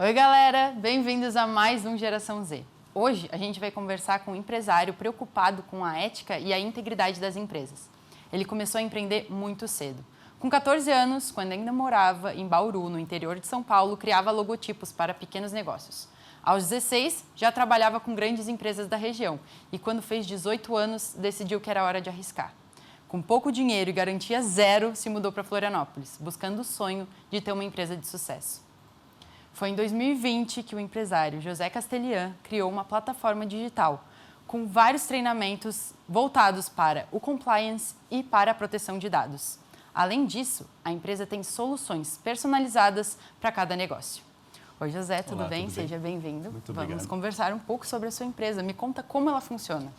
Oi, galera! Bem-vindos a mais um Geração Z. Hoje a gente vai conversar com um empresário preocupado com a ética e a integridade das empresas. Ele começou a empreender muito cedo. Com 14 anos, quando ainda morava em Bauru, no interior de São Paulo, criava logotipos para pequenos negócios. Aos 16, já trabalhava com grandes empresas da região e quando fez 18 anos, decidiu que era hora de arriscar. Com pouco dinheiro e garantia zero, se mudou para Florianópolis, buscando o sonho de ter uma empresa de sucesso. Foi em 2020 que o empresário José Castelhan criou uma plataforma digital com vários treinamentos voltados para o compliance e para a proteção de dados. Além disso, a empresa tem soluções personalizadas para cada negócio. Oi, José, tudo bem? Seja bem-vindo. Muito obrigado. Vamos conversar um pouco sobre a sua empresa. Me conta como ela funciona.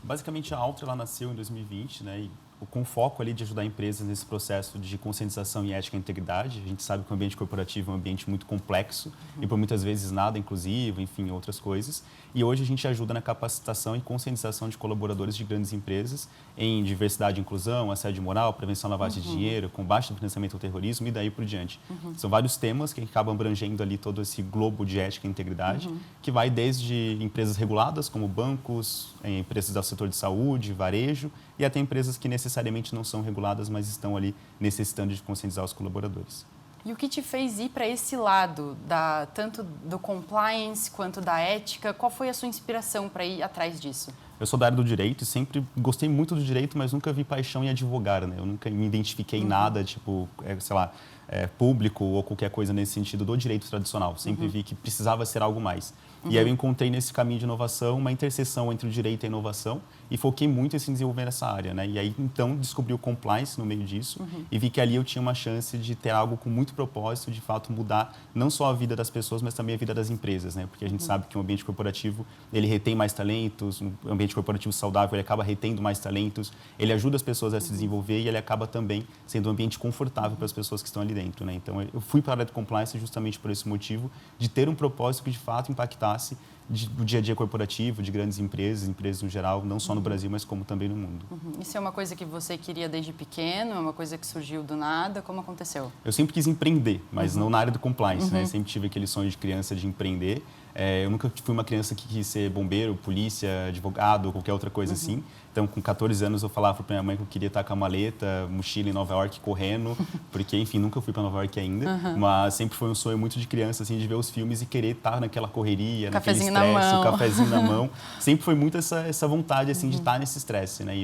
Basicamente, a Altra ela nasceu em 2020, né? E com foco ali de ajudar empresas nesse processo de conscientização em ética e integridade. A gente sabe que o ambiente corporativo é um ambiente muito complexo e por muitas vezes nada inclusivo, enfim, outras coisas. E hoje a gente ajuda na capacitação e conscientização de colaboradores de grandes empresas em diversidade e inclusão, assédio moral, prevenção à lavagem de dinheiro, combate ao financiamento ao terrorismo e daí por diante. São vários temas que acabam abrangendo ali todo esse globo de ética e integridade, que vai desde empresas reguladas como bancos, empresas do setor de saúde, varejo e até empresas que necessariamente não são reguladas, mas estão ali necessitando de conscientizar os colaboradores. E o que te fez ir para esse lado, tanto do compliance quanto da ética? Qual foi a sua inspiração para ir atrás disso? Eu sou da área do direito e sempre gostei muito do direito, mas nunca vi paixão em advogar, né? Eu nunca me identifiquei em nada, tipo, sei lá, público ou qualquer coisa nesse sentido do direito tradicional. Sempre vi que precisava ser algo mais. E aí eu encontrei nesse caminho de inovação uma interseção entre o direito e a inovação e foquei muito em se desenvolver nessa área, né? E aí, então, descobri o compliance no meio disso e vi que ali eu tinha uma chance de ter algo com muito propósito, de fato, mudar não só a vida das pessoas, mas também a vida das empresas, né? Porque a gente sabe que o ambiente corporativo, ele retém mais talentos, o ambiente corporativo saudável, ele acaba retendo mais talentos, ele ajuda as pessoas a se desenvolver e ele acaba também sendo um ambiente confortável para as pessoas que estão ali dentro, né? Então, eu fui para a área de compliance justamente por esse motivo, de ter um propósito que, de fato, impactasse o dia a dia corporativo, de grandes empresas no geral, não só no Brasil, mas como também no mundo. Isso é uma coisa que você queria desde pequeno? É uma coisa que surgiu do nada? Como aconteceu? Eu sempre quis empreender, mas não na área do compliance, né? Sempre tive aquele sonho de criança de empreender. Eu nunca fui uma criança que quis ser bombeiro, polícia, advogado ou qualquer outra coisa assim. Então, com 14 anos, eu falava para minha mãe que eu queria estar com a maleta, mochila em Nova York, correndo, porque, enfim, nunca fui para Nova York ainda, mas sempre foi um sonho muito de criança, assim, de ver os filmes e querer estar naquela correria, naquele estresse, o cafezinho na mão. Sempre foi muito essa vontade, assim, de estar nesse estresse, né? E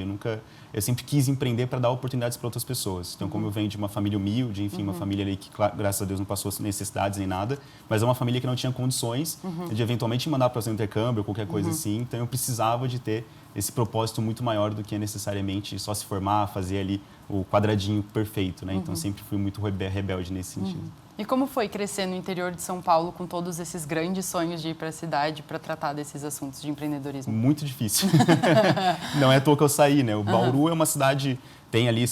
eu sempre quis empreender para dar oportunidades para outras pessoas. Então, como eu venho de uma família humilde, enfim, uma família ali que, graças a Deus, não passou necessidades nem nada, mas é uma família que não tinha condições de eventualmente mandar para fazer um intercâmbio ou qualquer coisa assim. Então, eu precisava de ter esse propósito muito maior do que necessariamente só se formar, fazer ali o quadradinho perfeito, né? Então, sempre fui muito rebelde nesse sentido. E como foi crescer no interior de São Paulo com todos esses grandes sonhos de ir para a cidade para tratar desses assuntos de empreendedorismo? Muito difícil. Não é à toa que eu saí, né? O Bauru é uma cidade, tem ali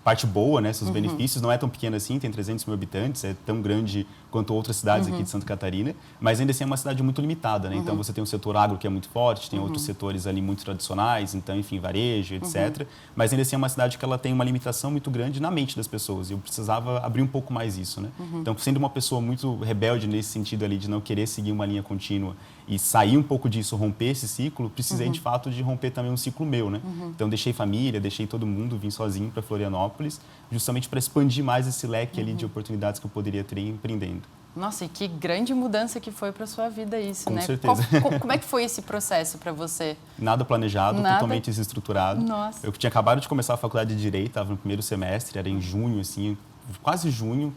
parte boa, né? Seus benefícios, não é tão pequena assim, tem 300 mil habitantes, é tão grande quanto outras cidades aqui de Santa Catarina, mas ainda assim é uma cidade muito limitada, né? Então você tem o setor agro que é muito forte, tem outros setores ali muito tradicionais, então, enfim, varejo, etc. Mas ainda assim é uma cidade que ela tem uma limitação muito grande na mente das pessoas e eu precisava abrir um pouco mais isso, né? Então, sendo uma pessoa muito rebelde nesse sentido ali de não querer seguir uma linha contínua e sair um pouco disso, romper esse ciclo, precisei de fato de romper também um ciclo meu, né? Então, deixei família, deixei todo mundo, vim sozinho para Florianópolis, justamente para expandir mais esse leque ali de oportunidades que eu poderia ter empreendendo. Nossa, e que grande mudança que foi para sua vida isso, né? Com certeza. Como é que foi esse processo para você? Nada planejado, totalmente desestruturado. Nossa. Eu tinha acabado de começar a faculdade de Direito, estava no primeiro semestre, era em junho, assim, quase junho,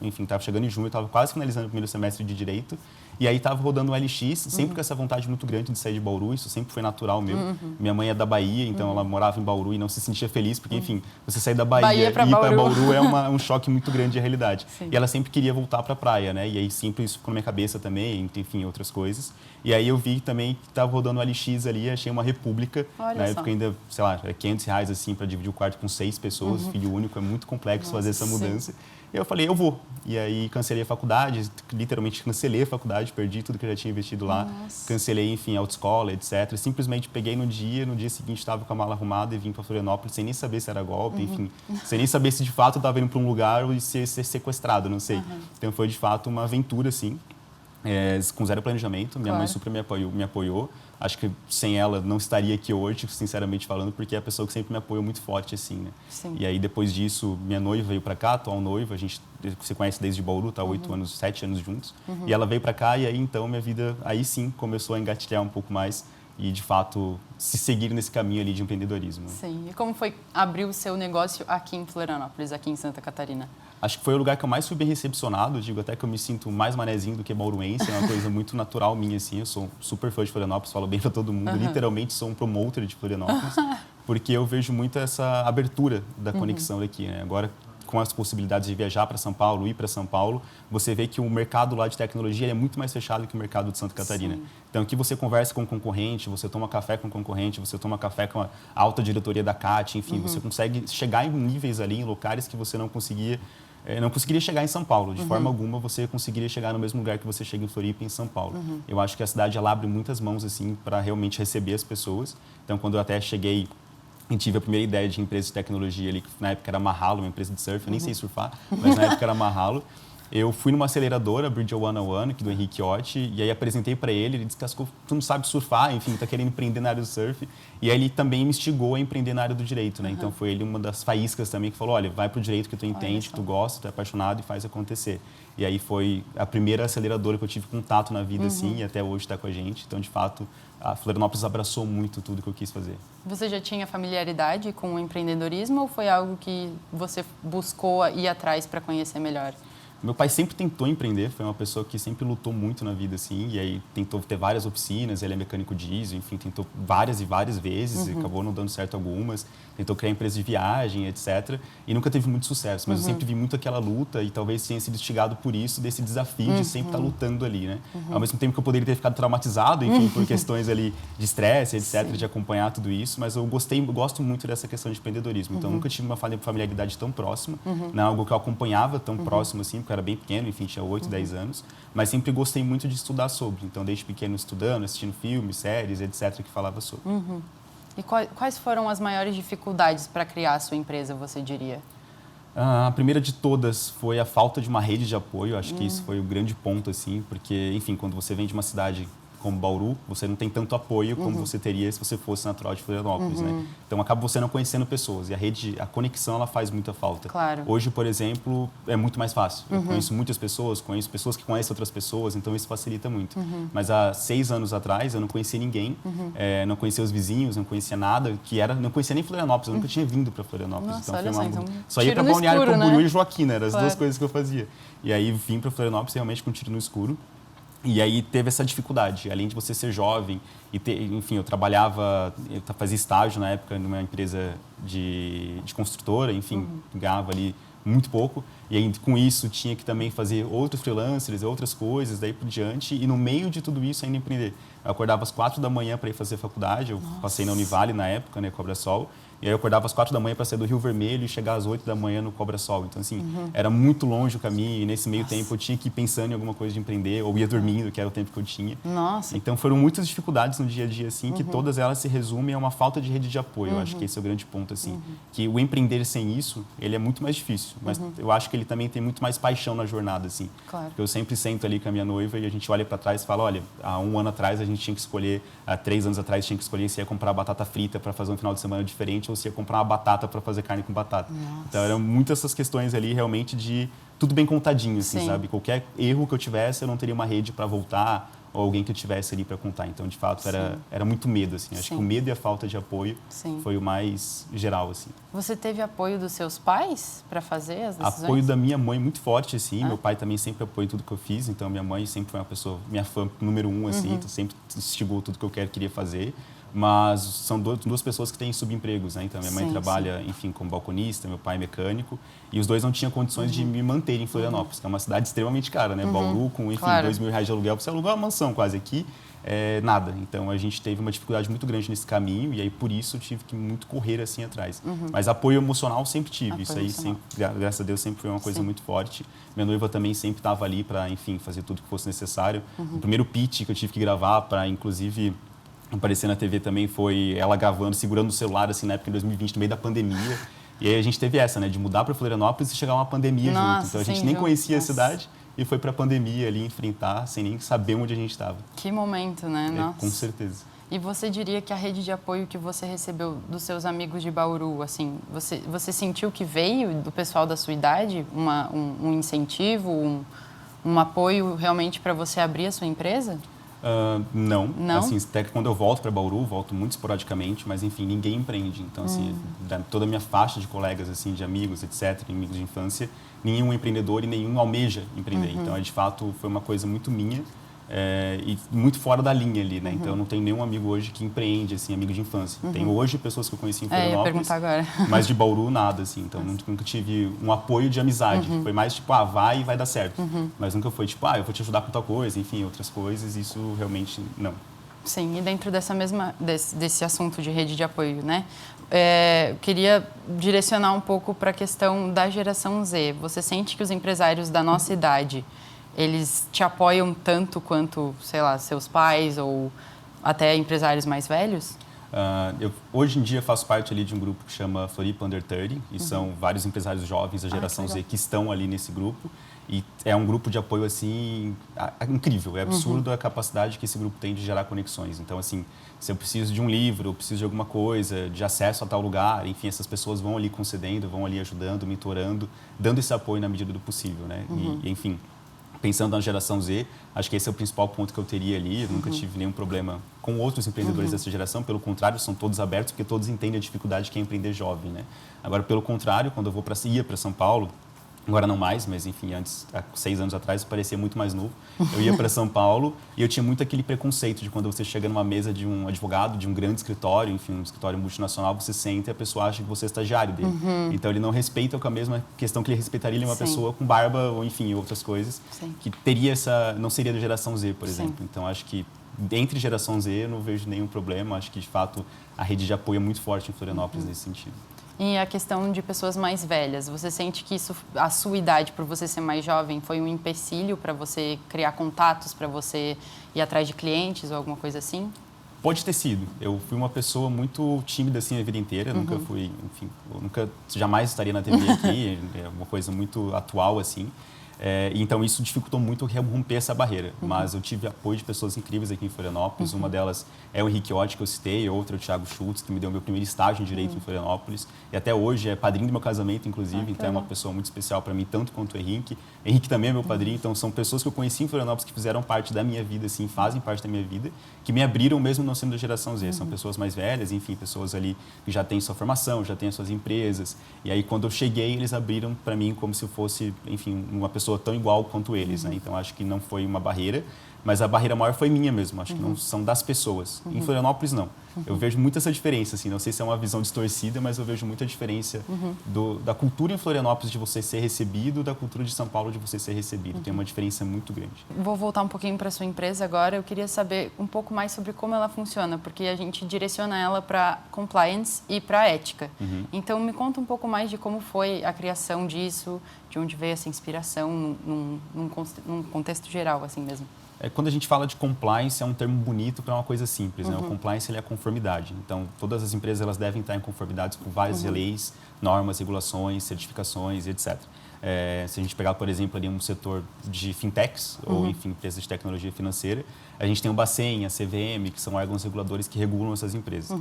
enfim, estava chegando em junho, estava quase finalizando o primeiro semestre de Direito. E aí estava rodando o LX, sempre com essa vontade muito grande de sair de Bauru, isso sempre foi natural meu. Minha mãe é da Bahia, então ela morava em Bauru e não se sentia feliz, porque, enfim, você sair da Bahia e ir para Bauru é um choque muito grande de realidade. Sim. E ela sempre queria voltar para a praia, né? E aí sempre isso ficou na minha cabeça também, enfim, outras coisas. E aí eu vi também que estava rodando o LX ali, achei uma república. Olha na só. época ainda, sei lá, era R$500 assim para dividir o quarto com 6 pessoas, filho único, é muito complexo fazer essa mudança. E eu falei, eu vou. E aí cancelei a faculdade, literalmente cancelei a faculdade, perdi tudo que eu já tinha investido lá. Nossa. Cancelei, enfim, autoescola, etc. Simplesmente peguei no dia seguinte estava com a mala arrumada e vim para Florianópolis sem nem saber se era golpe, enfim, sem nem saber se de fato eu estava indo para um lugar e ser sequestrado, não sei. Então foi de fato uma aventura, assim. com zero planejamento. Minha mãe super me apoiou. Acho que sem ela não estaria aqui hoje, sinceramente falando, porque é a pessoa que sempre me apoiou muito forte, assim, né? Sim. E aí, depois disso, minha noiva veio para cá, atual noiva, a gente se conhece desde Bauru, tá 7 anos juntos. E ela veio para cá e aí, então, minha vida, aí sim, começou a engatilhar um pouco mais e, de fato, se seguir nesse caminho ali de empreendedorismo. Sim. E como foi abrir o seu negócio aqui em Florianópolis, aqui em Santa Catarina? Acho que foi o lugar que eu mais fui bem recepcionado. Digo até que eu me sinto mais manezinho do que bauruense. É uma coisa muito natural minha, assim. Eu sou super fã de Florianópolis, falo bem para todo mundo. Literalmente sou um promoter de Florianópolis. Porque eu vejo muito essa abertura da conexão daqui, né? Agora, com as possibilidades de viajar para São Paulo, ir para São Paulo, você vê que o mercado lá de tecnologia é muito mais fechado que o mercado de Santa Catarina. Sim. Então, aqui você conversa com o concorrente, você toma café com o concorrente, você toma café com a alta diretoria da CAT, enfim, você consegue chegar em níveis ali, em locais que você não conseguiria chegar em São Paulo. De forma alguma, você conseguiria chegar no mesmo lugar que você chega em Floripa, em São Paulo. Eu acho que a cidade ela abre muitas mãos assim para realmente receber as pessoas. Então, quando eu até cheguei e tive a primeira ideia de empresa de tecnologia ali, que na época era Mahalo, uma empresa de surf, eu nem sei surfar, mas na época era Mahalo. Eu fui numa aceleradora, Bridge 101, aqui do Henrique Otti, e aí apresentei para ele disse que tu não sabe surfar, enfim, tá querendo empreender na área do surf. E aí ele também me instigou a empreender na área do direito, né? Então foi ele uma das faíscas também que falou, olha, vai pro direito que tu entende, tu gosta, tu é apaixonado e faz acontecer. E aí foi a primeira aceleradora que eu tive contato na vida, assim, e até hoje está com a gente. Então, de fato, a Florianópolis abraçou muito tudo que eu quis fazer. Você já tinha familiaridade com o empreendedorismo ou foi algo que você buscou ir atrás para conhecer melhor? Meu pai sempre tentou empreender, foi uma pessoa que sempre lutou muito na vida, assim, e aí tentou ter várias oficinas, ele é mecânico diesel, enfim, tentou várias e várias vezes, e acabou não dando certo algumas, tentou criar empresa de viagem, etc, e nunca teve muito sucesso, mas eu sempre vi muito aquela luta e talvez tenha sido instigado por isso, desse desafio de sempre estar lutando ali, né? Ao mesmo tempo que eu poderia ter ficado traumatizado, enfim, por questões ali de estresse, etc, de acompanhar tudo isso, mas eu gosto muito dessa questão de empreendedorismo, então nunca tive uma familiaridade tão próxima, não é algo que eu acompanhava tão próximo assim, porque eu era bem pequeno, enfim, tinha 8, 10 anos, mas sempre gostei muito de estudar sobre. Então, desde pequeno estudando, assistindo filmes, séries, etc., que falava sobre. E quais foram as maiores dificuldades para criar a sua empresa, você diria? A primeira de todas foi a falta de uma rede de apoio. Acho que isso foi o grande ponto, assim, porque, enfim, quando você vem de uma cidade como Bauru, você não tem tanto apoio como você teria se você fosse natural de Florianópolis, né? Então, acaba você não conhecendo pessoas e a conexão, ela faz muita falta. Claro. Hoje, por exemplo, é muito mais fácil. Eu conheço muitas pessoas, conheço pessoas que conhecem outras pessoas, então isso facilita muito. Mas há 6 anos atrás, eu não conhecia ninguém, não conhecia os vizinhos, não conhecia nada, não conhecia nem Florianópolis, eu nunca tinha vindo para Florianópolis. Nossa, então, olha só, só ia para Balneário Camboriú, né? e Joaquina, eram as Claro. duas coisas que eu fazia. E aí, vim para Florianópolis realmente com um tiro no escuro. E aí teve essa dificuldade, além de você ser jovem e enfim, eu fazia estágio na época numa empresa de construtora, enfim, ganhava ali muito pouco. E aí, com isso, tinha que também fazer outros freelancers, outras coisas, daí por diante. E no meio de tudo isso, ainda empreender. Eu acordava às 4 da manhã para ir fazer faculdade. Eu passei na Univale na época, né, Cobra Sol. E aí eu acordava às 4 da manhã para sair do Rio Vermelho e chegar às 8 da manhã no Cobra Sol. Então, assim, era muito longe o caminho. E nesse meio tempo, eu tinha que ir pensando em alguma coisa de empreender. Ou ia dormindo, que era o tempo que eu tinha. Nossa. Então, foram muitas dificuldades no dia a dia, assim, que todas elas se resumem a uma falta de rede de apoio. Eu acho que esse é o grande ponto, assim. Que o empreender sem isso, ele é muito mais difícil. Mas eu acho que ele também tem muito mais paixão na jornada, assim. Claro. Porque eu sempre sento ali com a minha noiva e a gente olha para trás e fala, olha, há 1 ano atrás a gente tinha que escolher, há 3 anos atrás tinha que escolher se ia comprar batata frita para fazer um final de semana diferente ou se ia comprar uma batata para fazer carne com batata. Nossa. Então, eram muitas essas questões ali realmente de tudo bem contadinho, assim, Sim. sabe? Qualquer erro que eu tivesse, eu não teria uma rede para voltar ou alguém que eu tivesse ali para contar. Então, de fato, era muito medo, assim. Acho que o medo e a falta de apoio foi o mais geral, assim. Você teve apoio dos seus pais para fazer as decisões? Apoio da minha mãe muito forte, assim. Meu pai também sempre apoiou tudo que eu fiz. Então, minha mãe sempre foi uma pessoa, minha fã número 1, assim. Então, sempre instigou tudo que eu queria fazer. Mas são duas pessoas que têm subempregos, né? Então, minha mãe trabalha, enfim, como balconista, meu pai é mecânico. E os dois não tinham condições de me manter em Florianópolis, que é uma cidade extremamente cara, né? Bauru, com, enfim, R$2.000 de aluguel, você alugou uma mansão quase aqui. Nada. Então, a gente teve uma dificuldade muito grande nesse caminho e aí, por isso, eu tive que muito correr assim atrás. Mas apoio emocional sempre tive. Apoio isso aí, sempre, graças a Deus, sempre foi uma coisa muito forte. Minha noiva também sempre estava ali para, enfim, fazer tudo que fosse necessário. O primeiro pitch que eu tive que gravar para, inclusive, aparecer na TV também foi ela gravando, segurando o celular, assim, na época de 2020, no meio da pandemia. E aí a gente teve essa, né, de mudar para Florianópolis e chegar uma pandemia junto. Então, a gente nem conhecia a cidade. e foi para a pandemia ali enfrentar sem nem saber onde a gente estava. Que momento, né? Nossa. Com certeza. E você diria que a rede de apoio que você recebeu dos seus amigos de Bauru, assim, você sentiu que veio do pessoal da sua idade um incentivo, um apoio realmente para você abrir a sua empresa? Não. Não? Assim, até que quando eu volto para Bauru, volto muito esporadicamente, mas enfim, ninguém empreende. Então, assim, toda a minha faixa de colegas, assim, de amigos, etc., amigos de infância, nenhum empreendedor e nenhum almeja empreender. Então, de fato, foi uma coisa muito minha. E muito fora da linha ali, né? Então, eu não tenho nenhum amigo hoje que empreende, assim, amigo de infância. Tenho hoje pessoas que eu conheci em Florianópolis, eu ia perguntar agora. mas de Bauru, nada, assim. Então, nunca tive um apoio de amizade. Foi mais tipo, vai e vai dar certo. Mas nunca foi tipo, eu vou te ajudar com tal coisa, enfim, outras coisas. Isso realmente não. Sim, e dentro desse assunto de rede de apoio, né? Eu queria direcionar um pouco para a questão da geração Z. Você sente que os empresários da nossa idade, eles te apoiam tanto quanto, sei lá, seus pais ou até empresários mais velhos? Eu, hoje em dia, faço parte ali de um grupo que chama Floripa Under 30 e são vários empresários jovens da geração Z que estão ali nesse grupo. E é um grupo de apoio, assim, incrível. É absurdo a capacidade que esse grupo tem de gerar conexões. Então, assim, se eu preciso de um livro, eu preciso de alguma coisa, de acesso a tal lugar, enfim, essas pessoas vão ali concedendo, vão ali ajudando, mentorando, dando esse apoio na medida do possível, né? E, enfim, pensando na geração Z, acho que esse é o principal ponto que eu teria ali. Eu nunca tive nenhum problema com outros empreendedores dessa geração. Pelo contrário, são todos abertos, porque todos entendem a dificuldade que é empreender jovem, né? Agora, pelo contrário, quando eu ia para São Paulo, agora não mais, mas enfim, antes, há 6 anos atrás, eu parecia muito mais novo. Eu ia para São Paulo e eu tinha muito aquele preconceito de quando você chega numa mesa de um advogado, de um grande escritório, enfim, um escritório multinacional, você senta e a pessoa acha que você é estagiário dele. Então, ele não respeita com a mesma questão que ele respeitaria uma pessoa com barba ou, enfim, outras coisas, que teria não seria da geração Z, por exemplo. Então, acho que entre geração Z eu não vejo nenhum problema. Acho que, de fato, a rede de apoio é muito forte em Florianópolis nesse sentido. E a questão de pessoas mais velhas, você sente que isso, a sua idade, por você ser mais jovem, foi um empecilho para você criar contatos, para você ir atrás de clientes ou alguma coisa assim? Pode ter sido. Eu fui uma pessoa muito tímida assim a vida inteira, nunca fui, enfim, jamais estaria na TV aqui, é uma coisa muito atual assim. Então, isso dificultou muito romper essa barreira. Mas eu tive apoio de pessoas incríveis aqui em Florianópolis. Uma delas é o Henrique Otti, que eu citei. Outra é o Thiago Schultz, que me deu meu primeiro estágio em Direito em Florianópolis. E até hoje é padrinho do meu casamento, inclusive. Então, é uma pessoa muito especial para mim, tanto quanto o Henrique. Henrique também é meu padrinho. Então, são pessoas que eu conheci em Florianópolis que fizeram parte da minha vida, assim, fazem parte da minha vida, que me abriram mesmo não sendo da geração Z. São pessoas mais velhas, enfim, pessoas ali que já têm sua formação, já têm as suas empresas. E aí, quando eu cheguei, eles abriram para mim como se eu fosse, enfim, uma pessoa tão igual quanto eles, né? Então, acho que não foi uma barreira, mas a barreira maior foi minha mesmo. Acho que não são das pessoas. Em Florianópolis, não. Eu vejo muito essa diferença, assim. Não sei se é uma visão distorcida, mas eu vejo muita diferença da cultura em Florianópolis de você ser recebido, da cultura de São Paulo de você ser recebido. Tem uma diferença muito grande. Vou voltar um pouquinho para a sua empresa agora. Eu queria saber um pouco mais sobre como ela funciona, porque a gente direciona ela para compliance e para ética. Então, me conta um pouco mais de como foi a criação disso, de onde veio essa inspiração, num contexto geral, assim mesmo. Quando a gente fala de compliance, é um termo bonito para uma coisa simples, né? O compliance ele é a conformidade. Então, todas as empresas elas devem estar em conformidade com várias leis, normas, regulações, certificações, etc. Se a gente pegar, por exemplo, ali um setor de fintechs, ou, enfim, empresas de tecnologia financeira, a gente tem o Bacen, a CVM, que são órgãos reguladores que regulam essas empresas.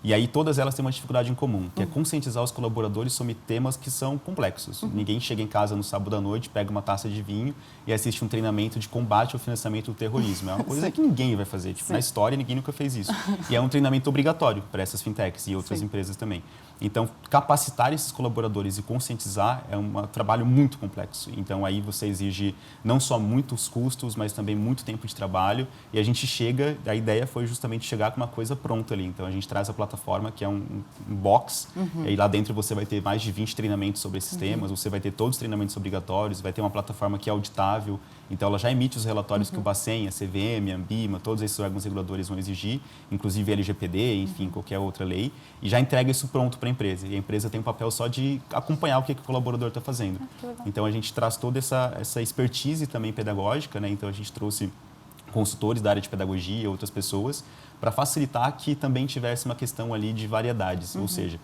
E aí, todas elas têm uma dificuldade em comum, que é conscientizar os colaboradores sobre temas que são complexos. Ninguém chega em casa no sábado à noite, pega uma taça de vinho e assiste um treinamento de combate ao financiamento do terrorismo. É uma coisa que ninguém vai fazer. Tipo, na história, ninguém nunca fez isso. E é um treinamento obrigatório para essas fintechs e outras empresas também. Então, capacitar esses colaboradores e conscientizar é um trabalho muito complexo. Então, aí você exige não só muitos custos, mas também muito tempo de trabalho. E a gente a ideia foi justamente chegar com uma coisa pronta ali. Então, a gente traz a plataforma, que é um box, e aí lá dentro você vai ter mais de 20 treinamentos sobre esses temas, você vai ter todos os treinamentos obrigatórios, vai ter uma plataforma que é auditável. Então, ela já emite os relatórios que o Bacen, a CVM, a Ambima, todos esses órgãos reguladores vão exigir, inclusive a LGPD, enfim, qualquer outra lei, e já entrega isso pronto para a empresa. E a empresa tem o papel só de acompanhar o que o colaborador está fazendo. Então, a gente traz toda essa expertise também pedagógica, né? Então, a gente trouxe consultores da área de pedagogia, outras pessoas, para facilitar que também tivesse uma questão ali de variedades. Ou seja,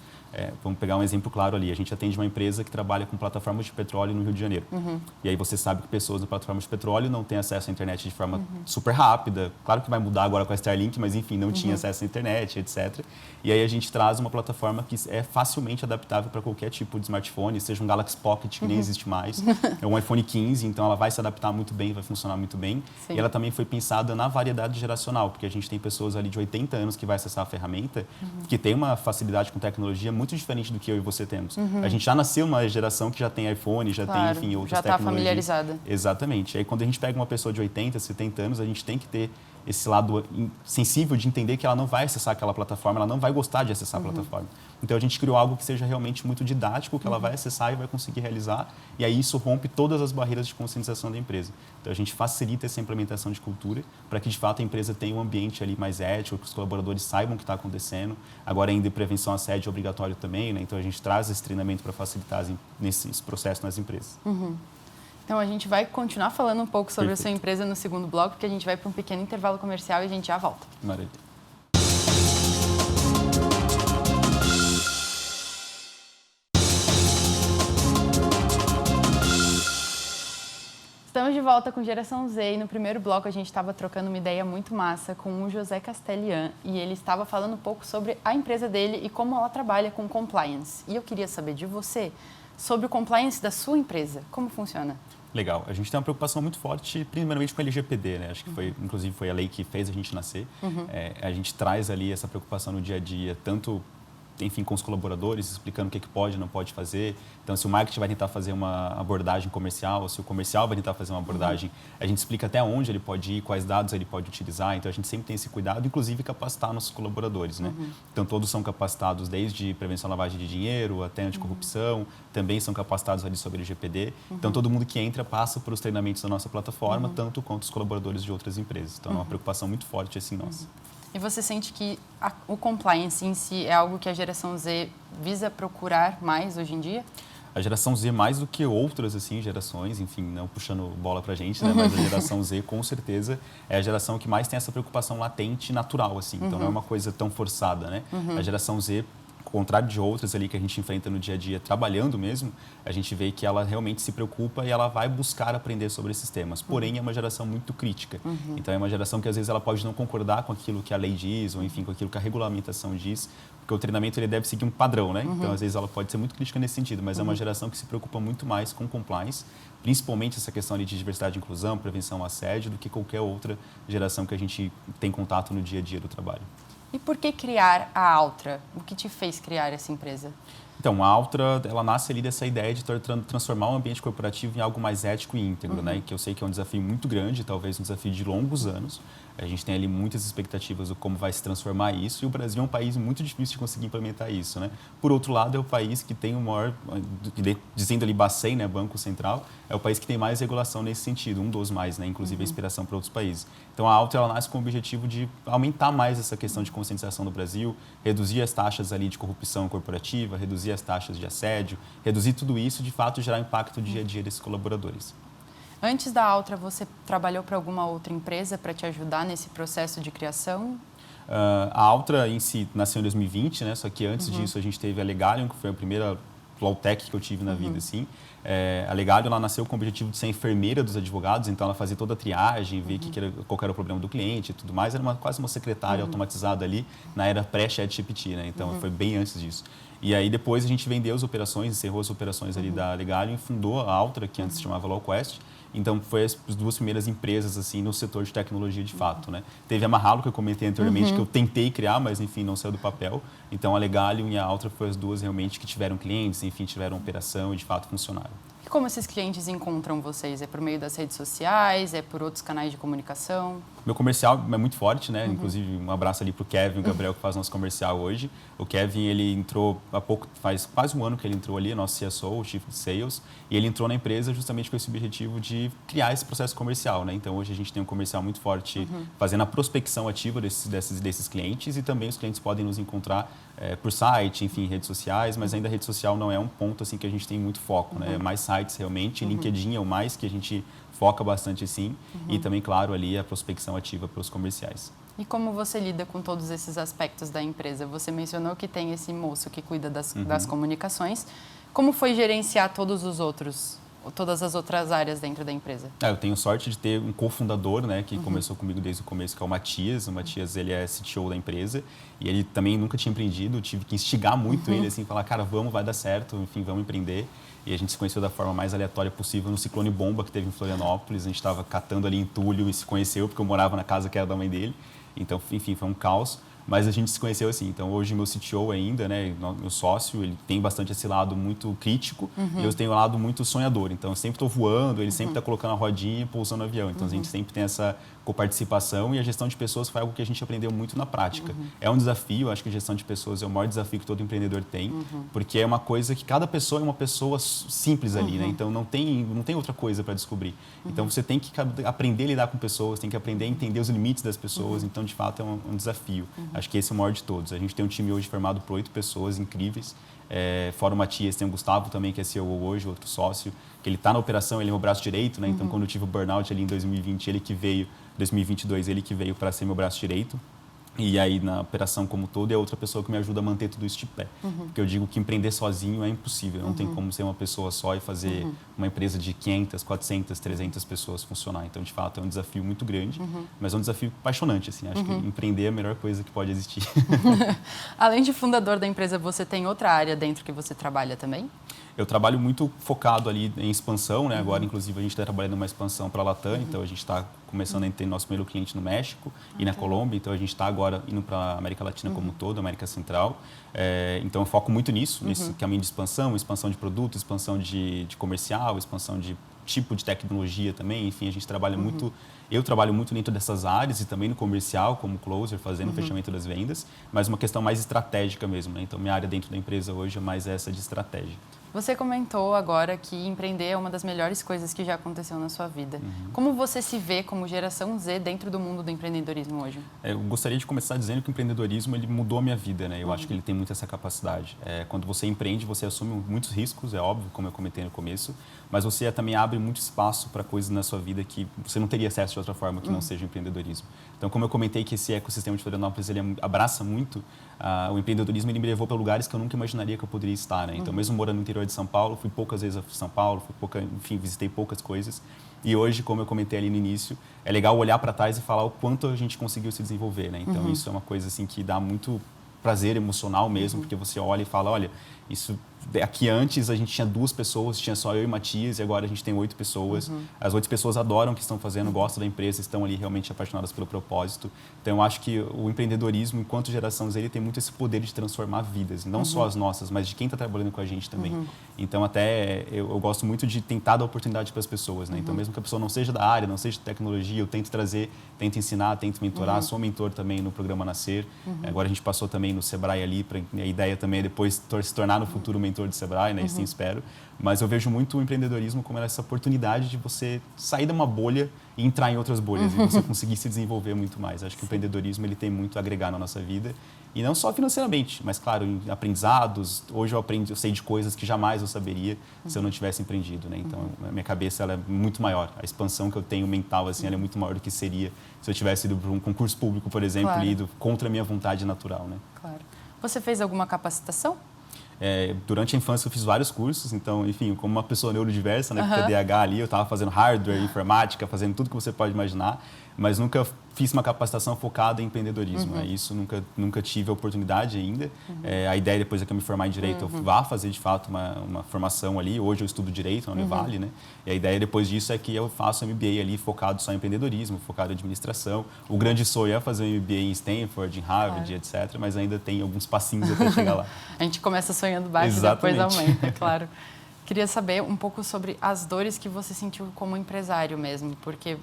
Vamos pegar um exemplo claro ali. A gente atende uma empresa que trabalha com plataformas de petróleo no Rio de Janeiro. E aí você sabe que pessoas na plataforma de petróleo não têm acesso à internet de forma super rápida. Claro que vai mudar agora com a Starlink, mas enfim, não tinha acesso à internet, etc. E aí a gente traz uma plataforma que é facilmente adaptável para qualquer tipo de smartphone, seja um Galaxy Pocket, que nem existe mais, é um iPhone 15, então ela vai se adaptar muito bem, vai funcionar muito bem. Sim. E ela também foi pensada na variedade geracional, porque a gente tem pessoas ali de 80 anos que vai acessar a ferramenta, que tem uma facilidade com tecnologia muito diferente do que eu e você temos. A gente já nasceu numa geração que já tem iPhone, já tem, enfim, outras já tecnologias. Já está familiarizada. Exatamente. Aí quando a gente pega uma pessoa de 80, 70 anos, a gente tem que ter esse lado sensível de entender que ela não vai acessar aquela plataforma, ela não vai gostar de acessar a plataforma. Então a gente criou algo que seja realmente muito didático, que ela vai acessar e vai conseguir realizar, e aí isso rompe todas as barreiras de conscientização da empresa. Então a gente facilita essa implementação de cultura para que de fato a empresa tenha um ambiente ali mais ético, que os colaboradores saibam o que está acontecendo. Agora ainda prevenção a assédio é obrigatório também, né? Então a gente traz esse treinamento para facilitar esse processo nas empresas. Então, a gente vai continuar falando um pouco sobre a sua empresa no segundo bloco, porque a gente vai para um pequeno intervalo comercial e a gente já volta. Maravilha. Estamos de volta com Geração Z e no primeiro bloco a gente estava trocando uma ideia muito massa com o José Castelhan e ele estava falando um pouco sobre a empresa dele e como ela trabalha com compliance. E eu queria saber de você sobre o compliance da sua empresa. Como funciona? Legal. A gente tem uma preocupação muito forte, primeiramente com a LGPD, né? Acho que foi, inclusive, foi a lei que fez a gente nascer. A gente traz ali essa preocupação no dia a dia, tanto, enfim, com os colaboradores, explicando o que pode e não pode fazer. Então, se o marketing vai tentar fazer uma abordagem comercial, se o comercial vai tentar fazer uma abordagem, a gente explica até onde ele pode ir, quais dados ele pode utilizar. Então, a gente sempre tem esse cuidado, inclusive capacitar nossos colaboradores, né? Então, todos são capacitados desde prevenção à lavagem de dinheiro até anticorrupção, também são capacitados ali sobre LGPD. Então, todo mundo que entra passa por os treinamentos da nossa plataforma, tanto quanto os colaboradores de outras empresas. Então, é uma preocupação muito forte, assim, nossa. E você sente que o compliance em si é algo que a geração Z visa procurar mais hoje em dia? A geração Z, mais do que outras assim, gerações, enfim, não puxando bola pra gente, né? Mas a geração Z, com certeza, é a geração que mais tem essa preocupação latente e natural, assim. Então, não é uma coisa tão forçada, né? A geração Z, ao contrário de outras ali que a gente enfrenta no dia a dia, trabalhando mesmo, a gente vê que ela realmente se preocupa e ela vai buscar aprender sobre esses temas. Porém, é uma geração muito crítica. Então, é uma geração que, às vezes, ela pode não concordar com aquilo que a lei diz, ou, enfim, com aquilo que a regulamentação diz, porque o treinamento ele deve seguir um padrão, né? Então, às vezes, ela pode ser muito crítica nesse sentido, mas é uma geração que se preocupa muito mais com compliance, principalmente essa questão ali de diversidade e inclusão, prevenção ao assédio, do que qualquer outra geração que a gente tem contato no dia a dia do trabalho. E por que criar a Altra? O que te fez criar essa empresa? Então, a Altra, ela nasce ali dessa ideia de transformar o ambiente corporativo em algo mais ético e íntegro, né? Que eu sei que é um desafio muito grande, talvez um desafio de longos anos. A gente tem ali muitas expectativas do como vai se transformar isso e o Brasil é um país muito difícil de conseguir implementar isso, né? Por outro lado, é o país que tem o maior, dizendo ali Bacen, né, Banco Central, é o país que tem mais regulação nesse sentido, um dos mais, né? Inclusive a inspiração para outros países. Então, a Altra, ela nasce com o objetivo de aumentar mais essa questão de conscientização do Brasil, reduzir as taxas ali de corrupção corporativa, reduzir as taxas de assédio, reduzir tudo isso, de fato, gerar impacto no dia a dia desses colaboradores. Antes da Altra, você trabalhou para alguma outra empresa para te ajudar nesse processo de criação? A Altra em si nasceu em 2020, né? Só que antes disso a gente teve a Legalium, que foi a primeira Lawtech que eu tive na vida, assim. A Legalium, ela nasceu com o objetivo de ser enfermeira dos advogados, então ela fazia toda a triagem, ver qual era o problema do cliente e tudo mais. Era quase uma secretária automatizada ali na era pré-ChatGPT, né? Então, foi bem antes disso. E aí, depois, a gente vendeu as operações, encerrou as operações ali da Legalium e fundou a Altra, que antes se chamava LawQuest. Então, foi as duas primeiras empresas, assim, no setor de tecnologia, de fato, né? Teve a Mahalo, que eu comentei anteriormente, que eu tentei criar, mas, enfim, não saiu do papel. Então, a Legalium e a Altra foram as duas, realmente, que tiveram clientes, enfim, tiveram operação e, de fato, funcionaram. E como esses clientes encontram vocês? É por meio das redes sociais? É por outros canais de comunicação? Meu comercial é muito forte, né? Inclusive, um abraço ali para o Kevin, o Gabriel, que faz nosso comercial hoje. O Kevin, ele entrou há pouco, faz quase um ano que ele entrou ali, nosso CSO, o Chief de Sales, e ele entrou na empresa justamente com esse objetivo de criar esse processo comercial, né? Então, hoje a gente tem um comercial muito forte fazendo a prospecção ativa desses clientes e também os clientes podem nos encontrar por site, enfim, redes sociais, mas ainda a rede social não é um ponto assim que a gente tem muito foco, né? Mais sites realmente, LinkedIn é o mais que a gente foca bastante assim e também, claro, ali a prospecção ativa para os comerciais. E como você lida com todos esses aspectos da empresa? Você mencionou que tem esse moço que cuida das comunicações. Como foi gerenciar todas as outras áreas dentro da empresa? Eu tenho sorte de ter um cofundador, né, que começou comigo desde o começo, que é o Matias. O Matias, ele é CTO da empresa e ele também nunca tinha empreendido. Tive que instigar muito ele, assim, falar, cara, vamos, vai dar certo, enfim, vamos empreender. E a gente se conheceu da forma mais aleatória possível no ciclone bomba que teve em Florianópolis. A gente estava catando ali em Túlio e se conheceu porque eu morava na casa que era da mãe dele. Então, enfim, foi um caos. Mas a gente se conheceu assim. Então, hoje, meu CTO ainda, né, meu sócio, ele tem bastante esse lado muito crítico e eu tenho um lado muito sonhador. Então, eu sempre estou voando, ele sempre está colocando a rodinha e pousando o avião. Então, a gente sempre tem essa coparticipação e a gestão de pessoas foi algo que a gente aprendeu muito na prática. É um desafio, acho que a gestão de pessoas é o maior desafio que todo empreendedor tem, porque é uma coisa que cada pessoa é uma pessoa simples ali, né? Então, não tem outra coisa para descobrir. Então, você tem que aprender a lidar com pessoas, tem que aprender a entender os limites das pessoas. Então, de fato, é um desafio. Acho que esse é o maior de todos. A gente tem um time hoje formado por 8 pessoas incríveis. Fora o Matias, tem o Gustavo também, que é CEO hoje, outro sócio, que ele está na operação, ele é meu braço direito, né? Então, quando eu tive o burnout ali em 2020, 2022, ele que veio para ser meu braço direito. E aí, na operação como todo, é outra pessoa que me ajuda a manter tudo isso de pé. Porque eu digo que empreender sozinho é impossível. Não tem como ser uma pessoa só e fazer uma empresa de 500, 400, 300 pessoas funcionar. Então, de fato, é um desafio muito grande, mas é um desafio apaixonante, assim. Acho que empreender é a melhor coisa que pode existir. Além de fundador da empresa, você tem outra área dentro que você trabalha também? Eu trabalho muito focado ali em expansão, né? Agora, inclusive, a gente está trabalhando uma expansão para a Latam, então a gente está começando a ter nosso primeiro cliente no México e na Colômbia, então a gente está agora indo para a América Latina como um todo, América Central. Então eu foco muito nisso, nesse caminho de expansão de produto, expansão de comercial, expansão de tipo de tecnologia também. Enfim, a gente trabalha muito. Eu trabalho muito dentro dessas áreas e também no comercial, como closer, fazendo o fechamento das vendas, mas uma questão mais estratégica mesmo, né? Então, minha área dentro da empresa hoje é mais essa de estratégia. Você comentou agora que empreender é uma das melhores coisas que já aconteceu na sua vida. Como você se vê como geração Z dentro do mundo do empreendedorismo hoje? Eu gostaria de começar dizendo que o empreendedorismo ele mudou a minha vida, né? Eu acho que ele tem muito essa capacidade. Quando você empreende, você assume muitos riscos, é óbvio, como eu comentei no começo, mas você também abre muito espaço para coisas na sua vida que você não teria acesso de outra forma que não seja o empreendedorismo. Então, como eu comentei que esse ecossistema de Florianópolis ele abraça muito, o empreendedorismo ele me levou para lugares que eu nunca imaginaria que eu poderia estar, né? Então, mesmo morando no interior de São Paulo, fui poucas vezes a São Paulo, enfim, visitei poucas coisas. E hoje, como eu comentei ali no início, é legal olhar para trás e falar o quanto a gente conseguiu se desenvolver, né? Então, isso é uma coisa assim que dá muito prazer emocional mesmo, porque você olha e fala, olha, isso aqui antes a gente tinha 2 pessoas, tinha só eu e Matias, e agora a gente tem 8 pessoas. As 8 pessoas adoram o que estão fazendo, gostam da empresa, estão ali realmente apaixonadas pelo propósito. Então, eu acho que o empreendedorismo, enquanto geração Z, ele tem muito esse poder de transformar vidas, não só as nossas, mas de quem está trabalhando com a gente também. Então, até eu gosto muito de tentar dar oportunidade para as pessoas, né? Então, mesmo que a pessoa não seja da área, não seja de tecnologia, eu tento trazer, tento ensinar, tento mentorar. Sou mentor também no programa Nascer. Agora a gente passou também no Sebrae ali, a ideia também é depois se tornar no futuro mentor de Sebrae, né? Isso sim espero. Mas eu vejo muito o empreendedorismo como essa oportunidade de você sair de uma bolha e entrar em outras bolhas e você conseguir se desenvolver muito mais. Acho que o empreendedorismo ele tem muito a agregar na nossa vida e não só financeiramente, mas claro, em aprendizados. Hoje eu sei de coisas que jamais eu saberia se eu não tivesse empreendido, né? Então, a minha cabeça ela é muito maior. A expansão que eu tenho mental assim, ela é muito maior do que seria se eu tivesse ido para um concurso público, por exemplo, e ido contra a minha vontade natural, né? Claro. Você fez alguma capacitação? Durante a infância eu fiz vários cursos, então, enfim, como uma pessoa neurodiversa, né, com TDAH ali, eu estava fazendo hardware, informática, fazendo tudo que você pode imaginar, mas nunca fiz uma capacitação focada em empreendedorismo. Isso nunca tive a oportunidade ainda. A ideia depois é que eu me formar em Direito, eu vá fazer de fato uma formação ali. Hoje eu estudo Direito na Univale, né? E a ideia depois disso é que eu faço MBA ali focado só em empreendedorismo, focado em administração. O grande sonho é fazer um MBA em Stanford, em Harvard, etc. Mas ainda tem alguns passinhos até chegar lá. A gente começa sonhando baixo e depois aumenta, é claro. Queria saber um pouco sobre as dores que você sentiu como empresário mesmo, porque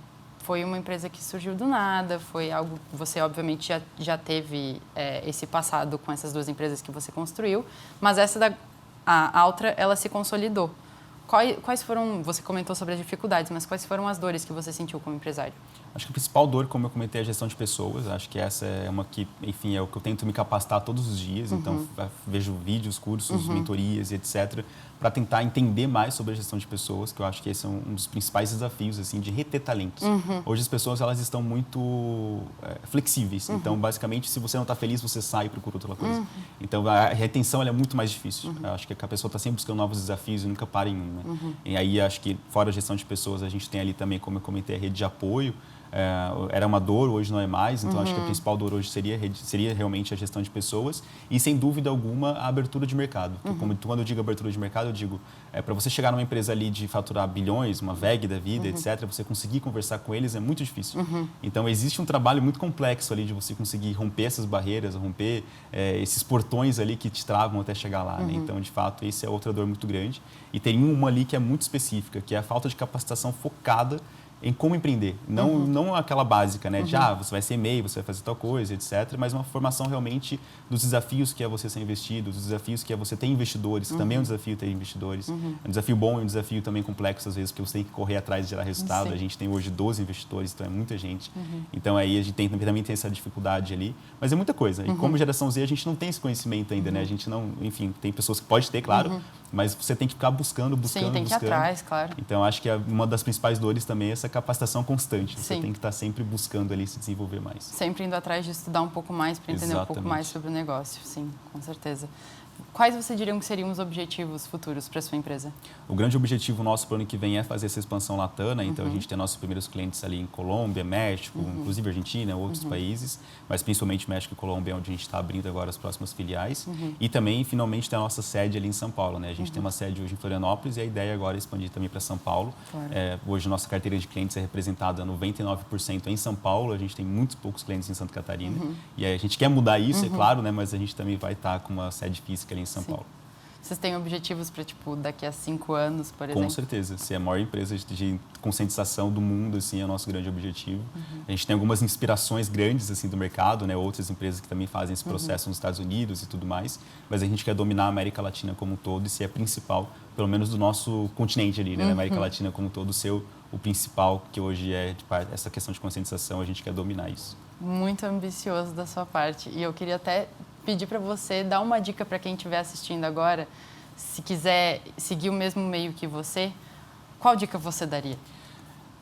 foi uma empresa que surgiu do nada, foi algo... Você, obviamente, já teve esse passado com essas 2 empresas que você construiu, mas a Altra, ela se consolidou. Quais foram... Você comentou sobre as dificuldades, mas quais foram as dores que você sentiu como empresário? Acho que a principal dor, como eu comentei, é a gestão de pessoas. Acho que essa é uma que, enfim, é o que eu tento me capacitar todos os dias. Então, vejo vídeos, cursos, mentorias e etc. para tentar entender mais sobre a gestão de pessoas, que eu acho que esse é um dos principais desafios, assim, de reter talentos. Hoje as pessoas, elas estão muito flexíveis. Então, basicamente, se você não está feliz, você sai e procura outra coisa. Então, a retenção ela é muito mais difícil. Eu acho que a pessoa está sempre buscando novos desafios e nunca para em um, né? E aí, acho que fora a gestão de pessoas, a gente tem ali também, como eu comentei, a rede de apoio. Era uma dor, hoje não é mais, então acho que a principal dor hoje seria realmente a gestão de pessoas e, sem dúvida alguma, a abertura de mercado. Quando eu digo abertura de mercado, eu digo, para você chegar numa empresa ali de faturar bilhões, uma VEG da vida, etc., você conseguir conversar com eles é muito difícil. Então, existe um trabalho muito complexo ali de você conseguir romper essas barreiras, romper esses portões ali que te travam até chegar lá, né? Então, de fato, esse é outra dor muito grande. E tem uma ali que é muito específica, que é a falta de capacitação focada em como empreender. Não aquela básica, né? De, você vai ser MEI, você vai fazer tal coisa, etc. Mas uma formação realmente dos desafios que é você ser investido, dos desafios que é você ter investidores, que também é um desafio ter investidores. É um desafio bom e um desafio também complexo, às vezes, porque você tem que correr atrás de gerar resultado. A gente tem hoje 12 investidores, então é muita gente. Então aí a gente também tem essa dificuldade ali. Mas é muita coisa. E como geração Z, a gente não tem esse conhecimento ainda, né? A gente não... Enfim, tem pessoas que pode ter, claro, mas você tem que ficar buscando. Sim, tem que ir atrás, claro. Então, acho que uma das principais dores também é essa capacitação constante. Você tem que estar sempre buscando ali se desenvolver mais. Sempre indo atrás de estudar um pouco mais para entender um pouco mais sobre o negócio. Sim, com certeza. Quais você diriam que seriam os objetivos futuros para a sua empresa? O grande objetivo nosso para o ano que vem é fazer essa expansão latana. Então, a gente tem nossos primeiros clientes ali em Colômbia, México, inclusive Argentina, outros países, mas principalmente México e Colômbia, onde a gente está abrindo agora as próximas filiais. E também, finalmente, tem a nossa sede ali em São Paulo, né? A gente tem uma sede hoje em Florianópolis e a ideia agora é expandir também para São Paulo. Claro. Hoje, nossa carteira de clientes é representada 99% em São Paulo. A gente tem muitos poucos clientes em Santa Catarina. E aí, a gente quer mudar isso, é claro, né? Mas a gente também vai estar com uma sede física ali em São Paulo. Vocês têm objetivos para, tipo, daqui a 5 anos, por exemplo? Com certeza. Ser a maior empresa de conscientização do mundo, assim, é o nosso grande objetivo. A gente tem algumas inspirações grandes, assim, do mercado, né? Outras empresas que também fazem esse processo nos Estados Unidos e tudo mais. Mas a gente quer dominar a América Latina como um todo e ser a principal, pelo menos do nosso continente ali, né? Na América Latina como um todo, ser o principal, que hoje é, tipo, essa questão de conscientização, a gente quer dominar isso. Muito ambicioso da sua parte. E eu queria até pedir para você dar uma dica para quem estiver assistindo agora, se quiser seguir o mesmo meio que você, qual dica você daria?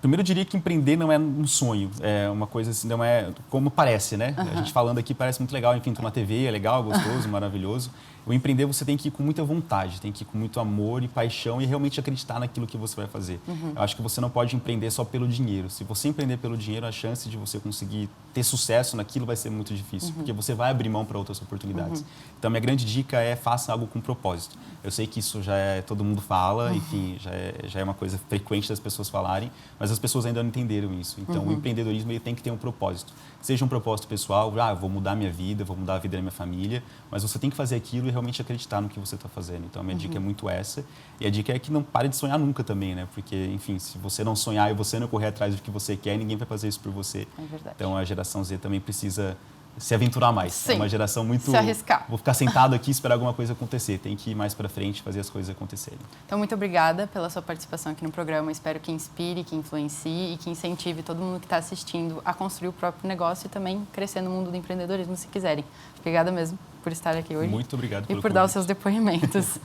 Primeiro, eu diria que empreender não é um sonho, é uma coisa assim, não é como parece, né? A gente falando aqui parece muito legal, enfim, tô na TV, é legal, gostoso, maravilhoso. O empreender você tem que ir com muita vontade, tem que ir com muito amor e paixão e realmente acreditar naquilo que você vai fazer. Eu acho que você não pode empreender só pelo dinheiro. Se você empreender pelo dinheiro, a chance de você conseguir ter sucesso naquilo vai ser muito difícil, porque você vai abrir mão para outras oportunidades. Então, a minha grande dica é faça algo com propósito. Eu sei que isso já é, todo mundo fala, enfim, já é uma coisa frequente das pessoas falarem, mas as pessoas ainda não entenderam isso. Então, o empreendedorismo ele tem que ter um propósito. Seja um propósito pessoal, eu vou mudar minha vida, vou mudar a vida da minha família, mas você tem que fazer aquilo e realmente acreditar no que você está fazendo. Então, a minha dica é muito essa. E a dica é que não pare de sonhar nunca também, né? Porque, enfim, se você não sonhar e você não correr atrás do que você quer, ninguém vai fazer isso por você. É verdade. Então, a geração Z também precisa se aventurar mais. Sim, é uma geração muito... se arriscar. Vou ficar sentado aqui e esperar alguma coisa acontecer. Tem que ir mais para frente, fazer as coisas acontecerem. Então, muito obrigada pela sua participação aqui no programa. Espero que inspire, que influencie e que incentive todo mundo que está assistindo a construir o próprio negócio e também crescer no mundo do empreendedorismo, se quiserem. Obrigada mesmo por estar aqui hoje. Muito obrigado pelo E por dar os seus depoimentos.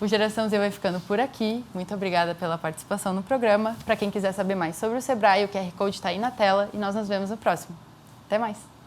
O Geração Z vai ficando por aqui. Muito obrigada pela participação no programa. Para quem quiser saber mais sobre o Sebrae, o QR Code está aí na tela e nós nos vemos no próximo. Até mais!